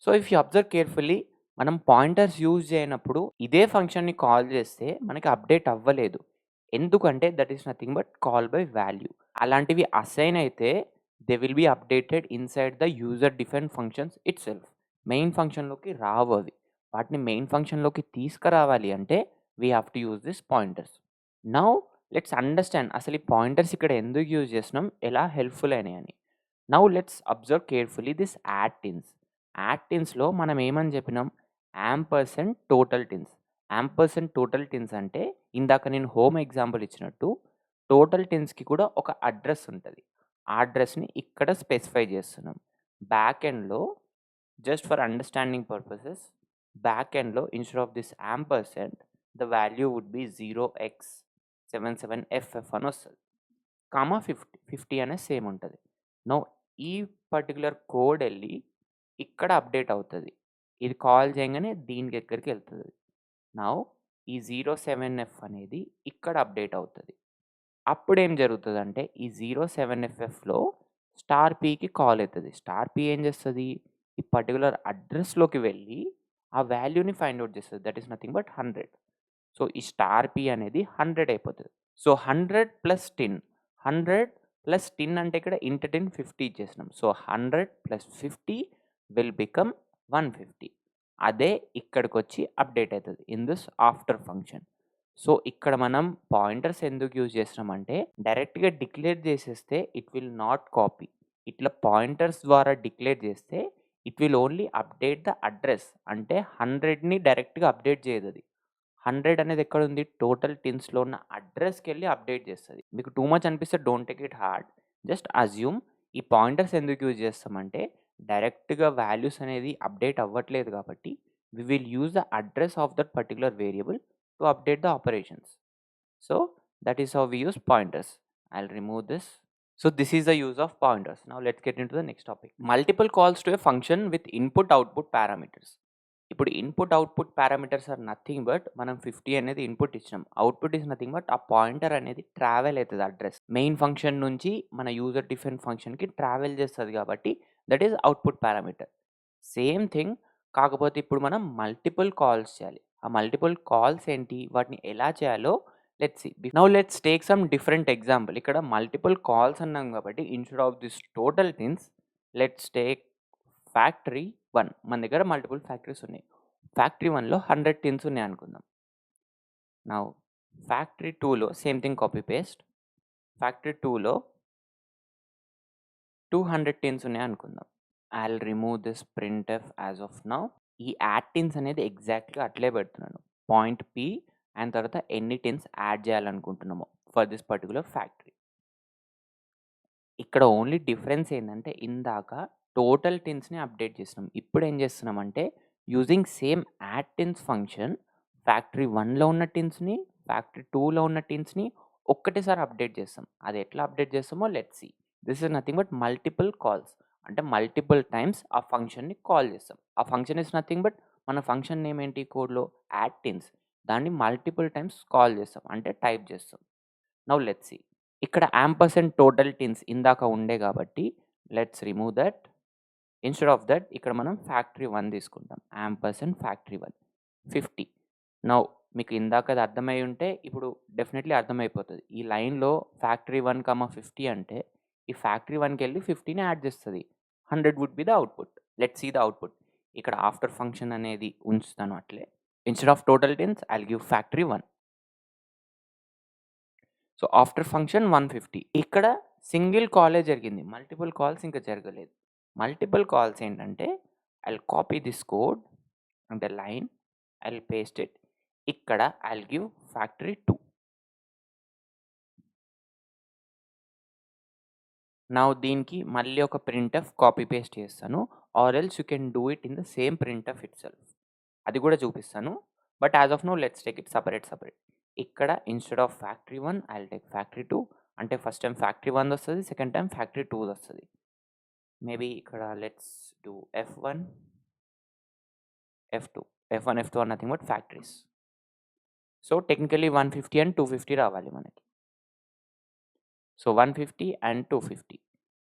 S1: So if you observe carefully, మనం pointers use చేయనప్పుడు ఇదే ఫంక్షన్ని call చేస్తే మనకి update అవ్వలేదు. ఎందుకంటే that is nothing but call by value. అలాంటివి అసైన్ అయితే they will be updated inside the user different functions itself. Main ఫంక్షన్లోకి రావు అవి. వాటిని మెయిన్ ఫంక్షన్‌లోకి తీసుకురావాలి అంటే we have to use this pointers. Now let's understand అసలు ఈ పాయింటర్స్ ఇక్కడ ఎందుకు యూజ్ చేస్తున్నాం? ఎలా helpful అయినాయని. Now let's observe carefully this add tins. యాడ్-టిన్స్‌లో మనం ఏమని చెప్పినాం? Ampersand total tins. Ampersand total tins అంటే ఇందాక నేను హోమ్ ఎగ్జాంపుల్ ఇచ్చినట్టు టోటల్ టిన్స్‌కి కూడా ఒక అడ్రెస్ ఉంటది. ఆ అడ్రెస్‌ని ఇక్కడ స్పెసిఫై చేస్తున్నాం. బ్యాక్ ఎండ్‌లో just for understanding purposes back ఎండ్‌లో instead of this ampersand the value would be 0x77FF అని వస్తది. కామా 50 అనేది సేమ్ ఉంటది. నౌ ఈ పర్టిక్యులర్ కోడ్ ఎళ్లి ఇక్కడ అప్డేట్ అవుతది. ఇది కాల్ చేయంగానే దీని దగ్గరికెళ్తది. నౌ ఈ 07F అనేది ఇక్కడ అప్డేట్ అవుతది. అప్పుడేం జరుగుతదంటే ఈ 07FFలో స్టార్ పీకి కాల్ అయితది. స్టార్ పీ ఏం చేస్తది? ఈ పర్టిక్యులర్ అడ్రెస్‌లోకి వెళ్ళి ఆ వాల్యూని ఫైండ్ ఔట్ చేస్తది. That is nothing but 100. So, ఈ స్టార్ పీ అనేది 100 అయిపోతది. సో, 100 ప్లస్ 10 100 ప్లస్ 10 అంటే ఇక్కడ ఇంటూ 10 50 ఇచ్చేసినాం. So, 100 plus 50 will become 150. అదే ఇక్కడికొచ్చి అప్డేట్ అయితది in this after function. So, ఇక్కడ మనం పాయింటర్స్ ఎందుకు యూజ్ చేస్తున్నామంటే డైరెక్ట్‌గా డిక్లేర్ చేసేస్తే ఇట్ విల్ నాట్ కాపీ. ఇట్లా పాయింటర్స్ ద్వారా డిక్లేర్ చేస్తే it will only update the address. అంటే 100ని డైరెక్ట్‌గా అప్డేట్ చేయదది. 100 అనేది ఎక్కడుంది? టోటల్ టిన్స్‌లో ఉన్న అడ్రెస్‌కెళ్ళి అప్డేట్ చేస్తది. మీకు టూ మచ్ అనిపిస్తే don't take it hard. Just assume ఈ పాయింటర్స్ ఎందుకు యూజ్ చేస్తామంటే డైరెక్ట్‌గా వాల్యూస్ అనేది అప్డేట్ అవ్వట్లేదు కాబట్టి we will use the address of that particular variable to update the operations. So, that is how we use pointers. I'll remove this. So, this is the use of pointers. Now, let's get into the next topic. Multiple calls to a function with input-output parameters. ఇప్పుడు input, output parameters are nothing but మనం 50 అనేది input ఇచ్చినాం. Output is nothing but ఆ pointer అనేది travel అయితది address. Main function నుంచి మన user define ఫంక్షన్‌కి ట్రావెల్ చేస్తది కాబట్టి that is output parameter. Same thing కాకపోతే ఇప్పుడు మనం మల్టిపుల్ కాల్స్ చేయాలి. ఆ మల్టిపుల్ కాల్స్ ఏంటి? వాటిని ఎలా చేయాలో let's see. Now let's take some different example. ఇక్కడ మల్టిపుల్ కాల్స్ అన్నాం కాబట్టి instead of this total things let's take factory 1. మన దగ్గర మల్టిపుల్ ఫ్యాక్టరీస్ ఉన్నాయి. ఫ్యాక్టరీ 1లో 100 టిన్స్ ఉన్నాయనుకుందాం. నౌ ఫ్యాక్టరీ 2లో same thing copy paste. Factory 2లో 200 టిన్స్ ఉన్నాయనుకుందాం. I'll remove this printf as of now. ఈ యాడ్ టిన్స్ అనేది ఎగ్జాక్ట్‌గా అట్లే పెడుతున్నాను. పాయింట్ పి అండ్ తర్వాత ఎన్ని tins add చేయాలనుకుంటున్నామో for this particular factory. ఇక్కడ ఓన్లీ డిఫరెన్స్ ఏందంటే ఇందాక టోటల్ టిన్స్‌ని అప్డేట్ చేసినాం. ఇప్పుడేం చేస్తున్నామంటే using same add tins function factory 1లో ఉన్న టిన్స్‌ని, ఫ్యాక్టరీ 2లో ఉన్న టిన్స్‌ని ఒక్కటేసారి అప్డేట్ చేస్తాం. అది ఎట్లా అప్డేట్ చేస్తామో let's see. This is nothing but multiple calls. అంటే మల్టిపుల్ టైమ్స్ ఆ ఫంక్షన్‌ని కాల్ చేస్తాం. ఆ ఫంక్షన్ ఈస్ నథింగ్ బట్ మన ఫంక్షన్ నేమ్ ఏంటి కోడ్‌లో యాడ్ టిన్స్. దాన్ని మల్టిపుల్ టైమ్స్ కాల్ చేస్తాం. అంటే టైప్ చేస్తాం. Now let's see. ఇక్కడ యాంపర్సండ్ టోటల్ టిన్స్ ఇందాక ఉండే కాబట్టి let's remove that. Instead of that ఇక్కడ మనం ఫ్యాక్టరీ 1 తీసుకుంటాం. Ampersand factory 1 50. నౌ మీకు ఇందాకది అర్థమై ఉంటే ఇప్పుడు డెఫినెట్‌లీ అర్థమైపోతది. ఈ లైన్‌లో ఫ్యాక్టరీ 1, 50 అంటే ఈ ఫ్యాక్టరీ 1కెళ్ళి 50ని యాడ్ చేస్తది. 100 would be the output. Let's see the output. ఇక్కడ ఆఫ్టర్ ఫంక్షన్ అనేది ఉంచుతాను అట్లే. Instead of total tens I'll give factory 1. So, after function 150. ఇక్కడ సింగిల్ కాలే జరిగింది. మల్టిపుల్ కాల్స్ ఇంకా జరగలేదు. మల్టిపుల్ కాల్స్ ఏంటంటే I'll copy this code and the line I'll paste it. ఇక్కడ ఐల్ గివ్ ఫ్యాక్టరీ 2. నౌ దీనికి మళ్ళీ ఒక ప్రింట్ఎఫ్ కాపీ పేస్ట్ చేస్తాను. Or else you can do it in the same printf itself. అది కూడా చూపిస్తాను. But as of now let's take it separate. ఇక్కడ instead of factory 1 I'll take factory 2. అంటే first time factory 1 వస్తది. Second time factory 2 వస్తది. Maybe ఇక్కడ let's do F1, F2. F1, F2 are nothing but factories. So, technically 150 and 250 రావాలి మనకి. So, 150 and 250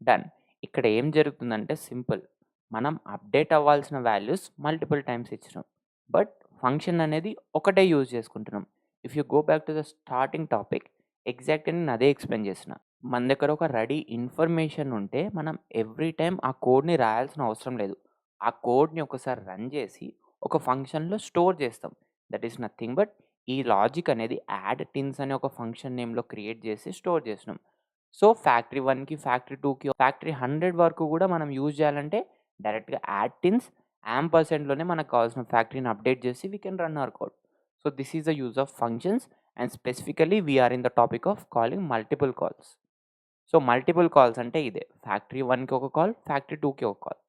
S1: done. ఇక్కడ ఏం జరుగుతుందంటే సింపుల్. మనం అప్డేట్ అవ్వాల్సిన వాల్యూస్ మల్టిపుల్ టైమ్స్ ఇచ్చినాం. బట్ ఫంక్షన్ అనేది ఒకటే యూజ్ చేసుకుంటున్నాం. If you go back to the starting topic ఎగ్జాక్ట్‌గా నేను అదే ఎక్స్‌ప్లెయిన్ చేసిన. మన దగ్గర ఒక రెడీ ఇన్ఫర్మేషన్ ఉంటే మనం ఎవ్రీ టైమ్ ఆ కోడ్‌ని రాయాల్సిన అవసరం లేదు. ఆ కోడ్‌ని ఒకసారి రన్ చేసి ఒక ఫంక్షన్‌లో స్టోర్ చేస్తాం. దట్ ఈస్ నథింగ్ బట్ ఈ లాజిక్ అనేది యాడ్ టిన్స్ అనే ఒక ఫంక్షన్ నేమ్‌లో క్రియేట్ చేసి స్టోర్ చేసినాం. సో, ఫ్యాక్టరీ 1కి, ఫ్యాక్టరీ 2కి, ఫ్యాక్టరీ 100 వరకు కూడా మనం యూజ్ చేయాలంటే డైరెక్ట్‌గా యాడ్ టిన్స్ యాంపర్సెంట్‌లోనే మనకు కావాల్సిన ఫ్యాక్టరీని అప్డేట్ చేసి we can run our code. So, this is the use of functions and specifically we are in the topic of calling multiple calls. So, multiple calls అంటే ఇదే. ఫ్యాక్టరీ 1కి ఒక కాల్, ఫ్యాక్టరీ 2కి ఒక call.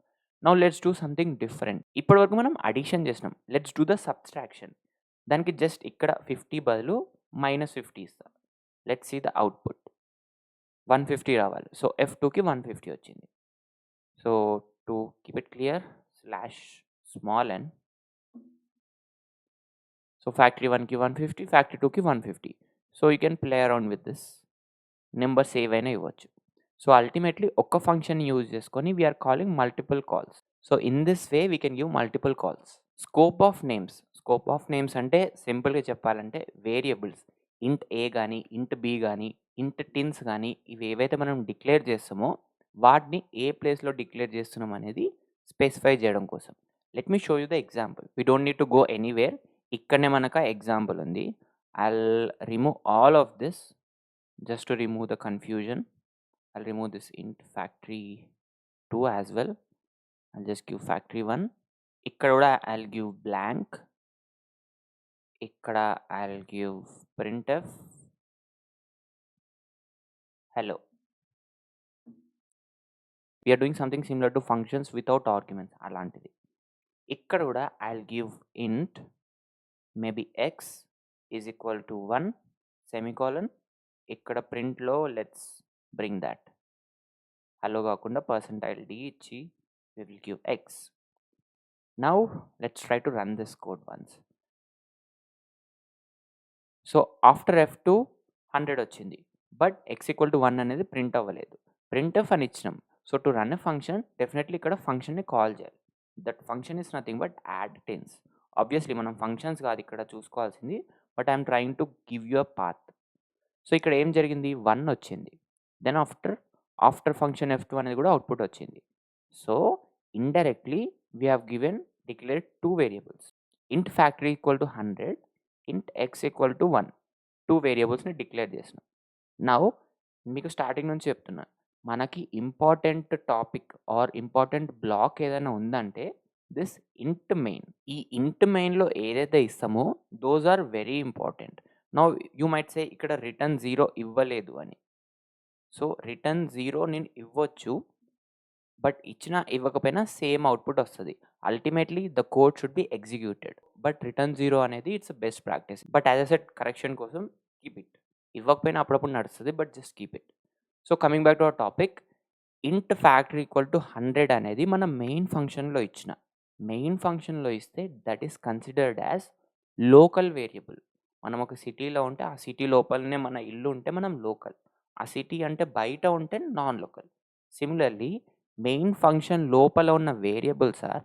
S1: Now let's do something different. ఇప్పటివరకు మనం addition చేసినాం. Let's do the subtraction. దానికి జస్ట్ ఇక్కడ 50 బదులు -50 ఇస్తా. Let's see the output. 150 రావాలి. సో, F2కి 150 వచ్చింది. So, to keep it clear slash small n. So, factory 1కి 150, ఫ్యాక్టరీ 2కి 150. So, you can play around with this. Numbers ఏవైనా ఇవ్వచ్చు. సో, అల్టిమేట్‌లీ ఒక్క ఫంక్షన్‌ని యూజ్ చేసుకొని we are calling multiple calls. So, in this way we can give multiple calls. Scope of names. Scope of names అంటే సింపుల్‌గా చెప్పాలంటే variables. ఇంట్ ఏ గాని, ఇంట్ బి గాని, ఇంట్ టిన్స్ గాని ఇవి ఏవైతే మనం డిక్లేర్ చేస్తామో వాటిని ఏ ప్లేస్‌లో డిక్లేర్ చేస్తున్నాం అనేది స్పెసిఫై చేయడం కోసం. Let me show you the example. We don't need to go anywhere. ఇక్కడనే మనకు ఆ ఎగ్జాంపుల్ ఉంది. I'll remove all of this just to remove the confusion. I'll remove this int factory 2 as well. I'll just give factory 1. ఇక్కడ కూడా I'll give blank. ఇక్కడ I'll give printf hello. We are doing something similar to functions without arguments అలాంటిది. ఇక్కడ కూడా I'll give int maybe x is equal to 1 semicolon. ఇక్కడ ప్రింట్లో let's bring that hello కాకుండా %d ఇచ్చి we will give x. Now let's try to run this code once. So, after F2 100 వచ్చింది. But x equal to 1 అనేది print అవ్వలేదు. Printf అని ఇచ్చినాం. So, to run a function definitely ఇక్కడ ఫంక్షన్‌ని call చేయాలి. That function is nothing but add tens. Obviously మనం functions కాదు ఇక్కడ చూసుకోవాల్సింది. But I am trying to give you a path. So, ఇక్కడ ఏం జరిగింది 1 వచ్చింది. దెన్ ఆఫ్టర్ ఫంక్షన్ F2 అనేది కూడా అవుట్‌పుట్ వచ్చింది. So, indirectly we have declared 2 variables. Int factory equal to 100, int x equal to 1. 2 వేరియబుల్స్‌ని డిక్లేర్ చేసినాం. నౌ మీకు స్టార్టింగ్ నుంచి చెప్తున్నా. మనకి important topic or important block ఏదైనా ఉందంటే దిస్ ఇంట్ మెయిన్. ఈ ఇంట్ మెయిన్‌లో ఏదైతే ఇస్తామో those are very important. Now you might say ఇక్కడ రిటర్న్ 0 ఇవ్వలేదు అని. సో, రిటర్న్ 0 నేను ఇవ్వచ్చు. బట్ ఇచ్చినా ఇవ్వకపోయినా సేమ్ అవుట్‌పుట్ వస్తది. Ultimately the code should be executed. But return 0 అనేది it's best practice. But as I said correction కోసం కీప్ ఇట్. ఇవ్వకపోయినా అప్పుడప్పుడు నడుస్తది. But just keep it. So, coming back to our topic. Int factory equal to 100 అనేది మన main ఫంక్షన్‌లో ఇచ్చిన. Main ఫంక్షన్‌లో ఇస్తే that is considered as local variable. మనం ఒక సిటీలో ఉంటే ఆ సిటీ లోపలనే మన ఇల్లు ఉంటే మనం లోకల్. ఆ సిటీ అంటే బయట ఉంటే non local. Similarly main function లోపల ఉన్న variables are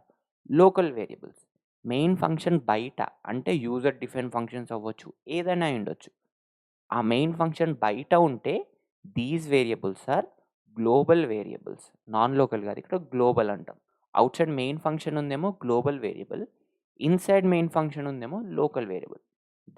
S1: local variables. Main function బయట అంటే యూజర్ డిఫైన్ ఫంక్షన్స్ అవ్వచ్చు. ఏదైనా అయ్యుండొచ్చు. ఆ మెయిన్ ఫంక్షన్ బయట ఉంటే these variables are global variables. Non local కాదు. ఇక్కడ గ్లోబల్ అంటాం. ఔట్‌సైడ్ మెయిన్ ఫంక్షన్ ఉందేమో global variable. Inside main function ఉందేమో లోకల్ వేరియబుల్.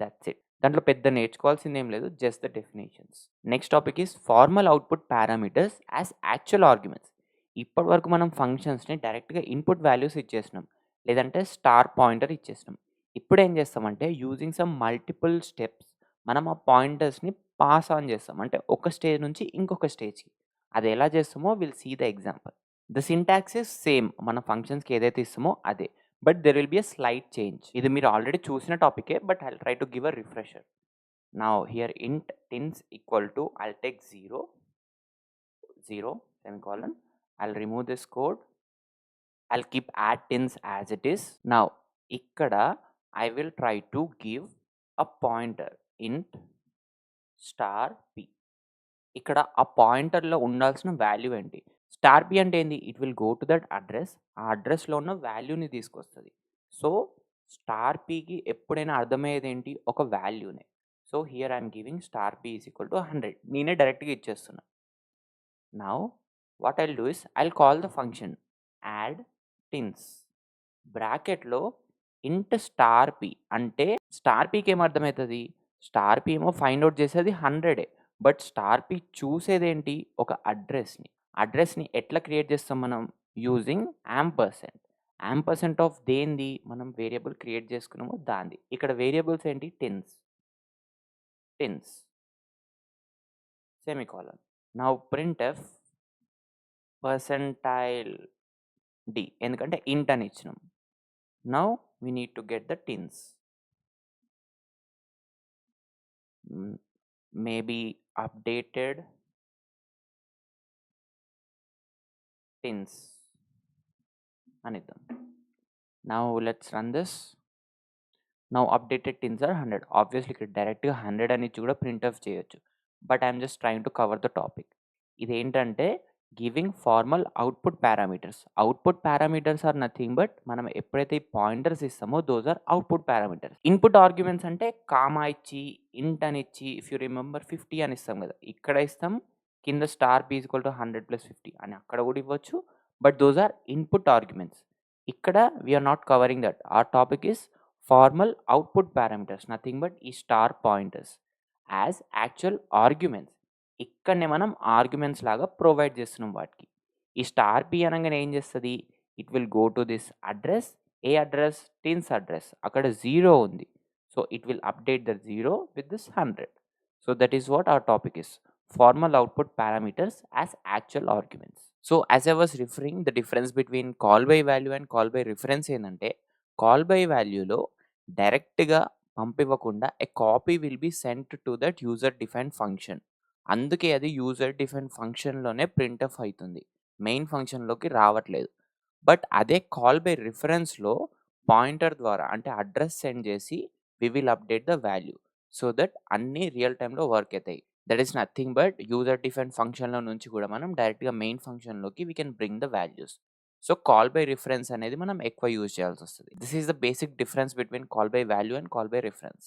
S1: That's it. దాంట్లో పెద్ద నేర్చుకోవాల్సిందేం లేదు. Just the definitions. Next topic is formal output parameters as actual arguments. ఇప్పటివరకు మనం ఫంక్షన్స్‌ని డైరెక్ట్‌గా ఇన్‌పుట్ వాల్యూస్ ఇచ్చేసినాం. లేదంటే స్టార్ పాయింటర్ ఇచ్చేసినాం. ఇప్పుడేం చేస్తామంటే యూజింగ్ సమ్ మల్టిపుల్ స్టెప్స్ మనం ఆ పాయింటర్స్‌ని పాస్ ఆన్ చేస్తాం. అంటే ఒక స్టేజ్ నుంచి ఇంకొక స్టేజ్‌కి. అది ఎలా చేస్తామో will see the example. The syntax is same. మన ఫంక్షన్స్‌కి ఏదైతే ఇస్తామో అదే. But there will be a slight change. ఇది మీరు ఆల్రెడీ చూసిన టాపికే. But I will try to give a refresher. Now here int tins equal to I'll take 0 semicolon. I'll remove this code. I'll keep add tins as it is. Now ఇక్కడ I will try to give a pointer int star p. ఇక్కడ ఆ పాయింటర్‌లో ఉండాల్సిన value ఏంటి? Star p అంటే ఏంది? It will go to that address. ఆ అడ్రెస్‌లో ఉన్న వాల్యూని తీసుకొస్తది. సో, స్టార్ pకి ఎప్పుడైనా అర్థమయ్యేదేంటి? ఒక వాల్యూనే. So, here I am giving star p is equal to 100. నేనే డైరెక్ట్‌గా ఇచ్చేస్తున్నా. Now what I'll do is I'll call the function add tins. బ్రాకెట్‌లో ఇంట్ స్టార్ పి అంటే స్టార్ పీకి ఏమర్థమవుతుంది? స్టార్ పి ఏమో ఫైండ్ ఔట్ చేసేది 100 బట్ స్టార్ పి చూసేదేంటి? ఒక అడ్రస్‌ని. అడ్రస్‌ని ఎట్లా క్రియేట్ చేస్తాం మనం? Using ampersand. యాంపర్సండ్ ఆఫ్ దేనిది? మనం వేరియబుల్ క్రియేట్ చేసుకున్నామో దానిది. ఇక్కడ వేరియబుల్స్ ఏంటి? Tens semicolon. Now printf percentile D ఎందుకంటే ఇంట్ అని ఇచ్చినాం. Now we need to get the tens. Maybe updated tens అనిద్దాం. Now let's run this. Now updated tens are 100. Obviously ఇక్కడ డైరెక్ట్‌గా 100 అని ఇచ్చి కూడా ప్రింట్ఎఫ్ చేయొచ్చు. But I'm just trying to cover the topic. ఇదేంటంటే giving formal output parameters. Output parameters are nothing but మనం ఎప్పుడైతే ఈ పాయింటర్స్ ఇస్తామో those are output parameters. Input arguments అంటే కామా ఇచ్చి, ఇంట్ అని ఇచ్చి, ఇఫ్ యూ రిమెంబర్ 50 అని ఇస్తాం కదా! ఇక్కడ ఇస్తాం. కింద స్టార్ పి ఈక్వల్ టు 100 + 50 అని అక్కడ కూడా ఇవ్వచ్చు. But those are input arguments. ఇక్కడ we are not covering that. Our topic is formal output parameters nothing but ఈ star pointers as actual arguments. ఇక్కడనే మనం ఆర్గ్యుమెంట్స్ లాగా ప్రొవైడ్ చేస్తున్నాం వాటికి. ఈ స్టార్ పి అనంగానే ఏం చేస్తది? It will go to this address. ఏ అడ్రస్? Tens address. అక్కడ 0 ఉంది. So, it will update the 0 with this 100. So, that is what our topic is. Formal output parameters as actual arguments. So, as I was referring, the difference between call by value and call by reference ఏందంటే, call by వాల్యూలో డైరెక్ట్‌గా పంపివ్వకుండా a copy will be sent to that user defined function. అందుకే అది user defined ఫంక్షన్‌లోనే printf అయితుంది. Main ఫంక్షన్‌లోకి రావట్లేదు. బట్ అదే కాల్ బై రిఫరెన్స్‌లో పాయింటర్ ద్వారా అంటే అడ్రస్ సెండ్ చేసి we will update the value. So that అన్నీ రియల్ టైమ్‌లో వర్క్ అయితాయి. That is nothing but user defined ఫంక్షన్‌లో నుంచి కూడా మనం డైరెక్ట్‌గా మెయిన్ ఫంక్షన్‌లోకి we can bring the values. So, call by reference అనేది మనం ఎక్కువ యూజ్ చేయాల్సొస్తది. This is the basic difference between call by value and call by reference.